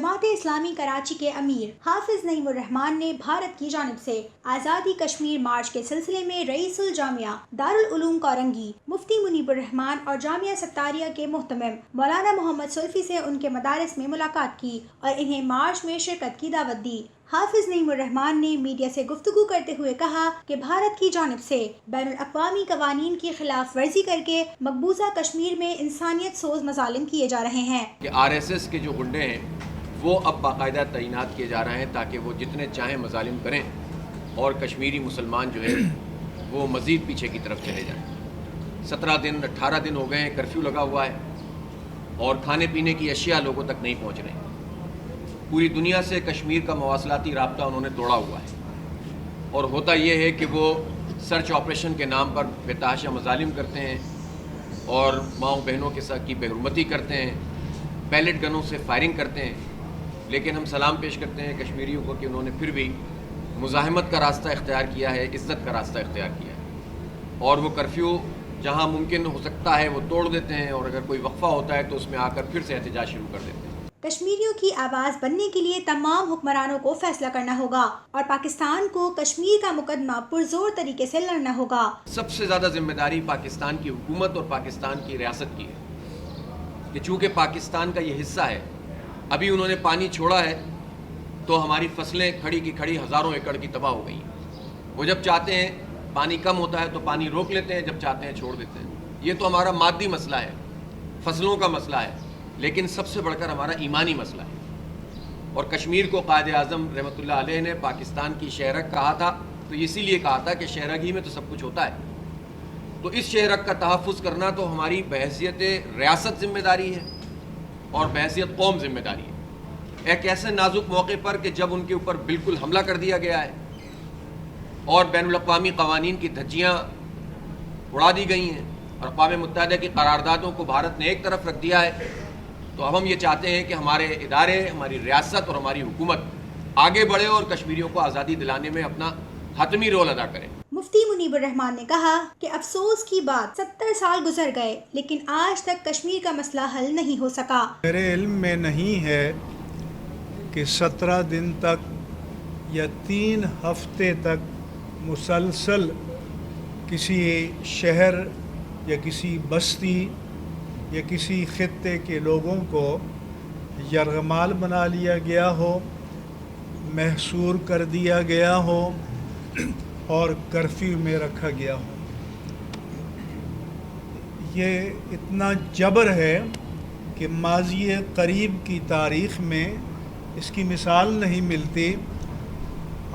جماعت اسلامی کراچی کے امیر حافظ نعیم الرحمن نے بھارت کی جانب سے آزادی کشمیر مارچ کے سلسلے میں رئیس الجامعہ دارالعلوم کورنگی مفتی منیب الرحمان اور جامعہ ستاریہ کے محتمم مولانا محمد سلفی سے ان کے مدارس میں ملاقات کی اور انہیں مارچ میں شرکت کی دعوت دی۔ حافظ نعیم الرحمان نے میڈیا سے گفتگو کرتے ہوئے کہا کہ بھارت کی جانب سے بین الاقوامی قوانین کی خلاف ورزی کر کے مقبوضہ کشمیر میں انسانیت سوز مظالم کیے جا رہے ہیں کہ RSS کے جو گنڈے ہیں وہ اب باقاعدہ تعینات کیے جا رہے ہیں تاکہ وہ جتنے چاہیں مظالم کریں اور کشمیری مسلمان جو ہے وہ مزید پیچھے کی طرف چلے جائیں۔ 17 دن 18 دن ہو گئے ہیں، کرفیو لگا ہوا ہے اور کھانے پینے کی اشیاء لوگوں تک نہیں پہنچ رہی۔ پوری دنیا سے کشمیر کا مواصلاتی رابطہ انہوں نے توڑا ہوا ہے اور ہوتا یہ ہے کہ وہ سرچ آپریشن کے نام پر بے تحاشا مظالم کرتے ہیں اور ماؤں بہنوں کے ساتھ کی بے حرمتی کرتے ہیں، پیلٹ گنوں سے فائرنگ کرتے ہیں۔ لیکن ہم سلام پیش کرتے ہیں کشمیریوں کو کہ انہوں نے پھر بھی مزاحمت کا راستہ اختیار کیا ہے، عزت کا راستہ اختیار کیا ہے اور وہ کرفیو جہاں ممکن ہو سکتا ہے وہ توڑ دیتے ہیں اور اگر کوئی وقفہ ہوتا ہے تو اس میں آ کر پھر سے احتجاج شروع کر دیتے ہیں۔ کشمیریوں کی آواز بننے کے لیے تمام حکمرانوں کو فیصلہ کرنا ہوگا اور پاکستان کو کشمیر کا مقدمہ پرزور طریقے سے لڑنا ہوگا۔ سب سے زیادہ ذمہ داری پاکستان کی حکومت اور پاکستان کی ریاست کی ہے کہ چونکہ پاکستان کا یہ حصہ ہے، ابھی انہوں نے پانی چھوڑا ہے تو ہماری فصلیں کھڑی کی کھڑی ہزاروں ایکڑ کی تباہ ہو گئی ہیں۔ وہ جب چاہتے ہیں پانی کم ہوتا ہے تو پانی روک لیتے ہیں، جب چاہتے ہیں چھوڑ دیتے ہیں۔ یہ تو ہمارا مادی مسئلہ ہے، فصلوں کا مسئلہ ہے، لیکن سب سے بڑھ کر ہمارا ایمانی مسئلہ ہے۔ اور کشمیر کو قائد اعظم رحمۃ اللہ علیہ نے پاکستان کی شہرک کہا تھا تو اسی لیے کہا تھا کہ شہرک ہی میں تو سب کچھ ہوتا ہے۔ تو اس شہرک کا تحفظ کرنا تو ہماری بحیثیت ریاست ذمہ داری ہے اور بحیثیت قوم ذمہ داری ہے۔ ایک ایسے نازک موقع پر کہ جب ان کے اوپر بالکل حملہ کر دیا گیا ہے اور بین الاقوامی قوانین کی دھجیاں اڑا دی گئی ہیں اور اقوام متحدہ کی قراردادوں کو بھارت نے ایک طرف رکھ دیا ہے، تو اب ہم یہ چاہتے ہیں کہ ہمارے ادارے، ہماری ریاست اور ہماری حکومت آگے بڑھے اور کشمیریوں کو آزادی دلانے میں اپنا حتمی رول ادا کرے۔ مفتی منیب الرحمان نے کہا کہ افسوس کی بات 70 سال گزر گئے لیکن آج تک کشمیر کا مسئلہ حل نہیں ہو سکا۔ میرے علم میں نہیں ہے کہ 17 دن تک یا 3 ہفتے تک مسلسل کسی شہر یا کسی بستی یا کسی خطے کے لوگوں کو یرغمال بنا لیا گیا ہو، محصور کر دیا گیا ہو اور کرفیو میں رکھا گیا ہو۔ یہ اتنا جبر ہے کہ ماضی قریب کی تاریخ میں اس کی مثال نہیں ملتی۔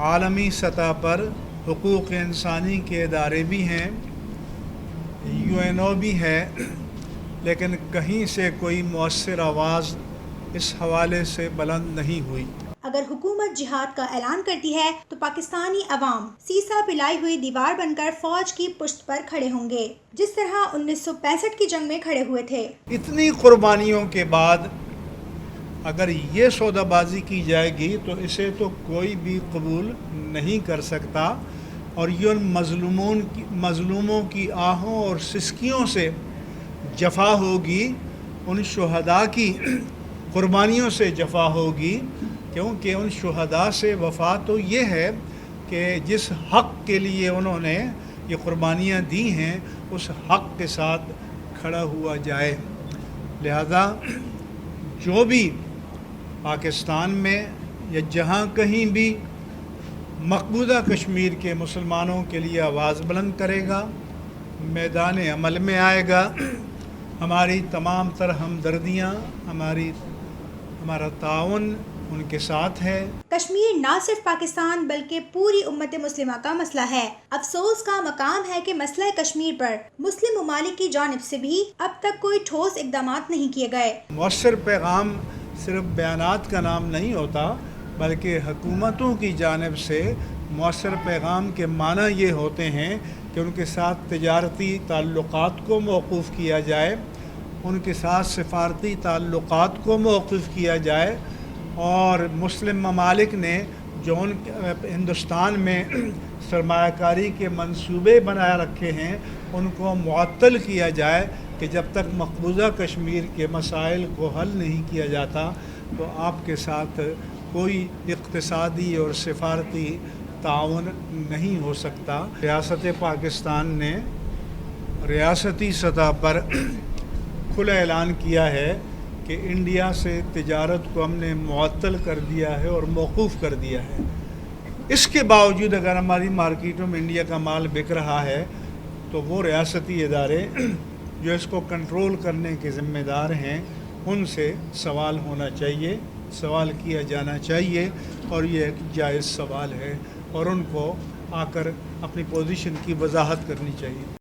عالمی سطح پر حقوق انسانی کے ادارے بھی ہیں، UNO بھی ہے، لیکن کہیں سے کوئی مؤثر آواز اس حوالے سے بلند نہیں ہوئی۔ اگر حکومت جہاد کا اعلان کرتی ہے تو پاکستانی عوام سیسا پلائی ہوئی دیوار بن کر فوج کی پشت پر کھڑے ہوں گے، جس طرح 1965 کی جنگ میں کھڑے ہوئے تھے۔ اتنی قربانیوں کے بعد اگر یہ سودا بازی کی جائے گی تو اسے تو کوئی بھی قبول نہیں کر سکتا اور یہ ان مظلوموں کی آہوں اور سسکیوں سے جفا ہوگی، ان شہداء کی قربانیوں سے جفا ہوگی، کیونکہ ان شہداء سے وفا تو یہ ہے کہ جس حق کے لیے انہوں نے یہ قربانیاں دی ہیں اس حق کے ساتھ کھڑا ہوا جائے۔ لہذا جو بھی پاکستان میں یا جہاں کہیں بھی مقبوضہ کشمیر کے مسلمانوں کے لیے آواز بلند کرے گا، میدان عمل میں آئے گا، ہماری تمام تر ہمدردیاں، ہمارا تعاون ان کے ساتھ ہے۔ کشمیر نہ صرف پاکستان بلکہ پوری امت مسلمہ کا مسئلہ ہے۔ افسوس کا مقام ہے کہ مسئلہ کشمیر پر مسلم ممالک کی جانب سے بھی اب تک کوئی ٹھوس اقدامات نہیں کیے گئے۔ مؤثر پیغام صرف بیانات کا نام نہیں ہوتا بلکہ حکومتوں کی جانب سے مؤثر پیغام کے معنی یہ ہوتے ہیں کہ ان کے ساتھ تجارتی تعلقات کو موقوف کیا جائے، ان کے ساتھ سفارتی تعلقات کو موقوف کیا جائے اور مسلم ممالک نے جو ہندوستان میں سرمایہ کاری کے منصوبے بنائے رکھے ہیں ان کو معطل کیا جائے کہ جب تک مقبوضہ کشمیر کے مسائل کو حل نہیں کیا جاتا تو آپ کے ساتھ کوئی اقتصادی اور سفارتی تعاون نہیں ہو سکتا۔ ریاست پاکستان نے ریاستی سطح پر کھلا اعلان کیا ہے کہ انڈیا سے تجارت کو ہم نے معطل کر دیا ہے اور موقوف کر دیا ہے۔ اس کے باوجود اگر ہماری مارکیٹوں میں انڈیا کا مال بک رہا ہے تو وہ ریاستی ادارے جو اس کو کنٹرول کرنے کے ذمہ دار ہیں ان سے سوال ہونا چاہیے، سوال کیا جانا چاہیے، اور یہ ایک جائز سوال ہے اور ان کو آ کر اپنی پوزیشن کی وضاحت کرنی چاہیے۔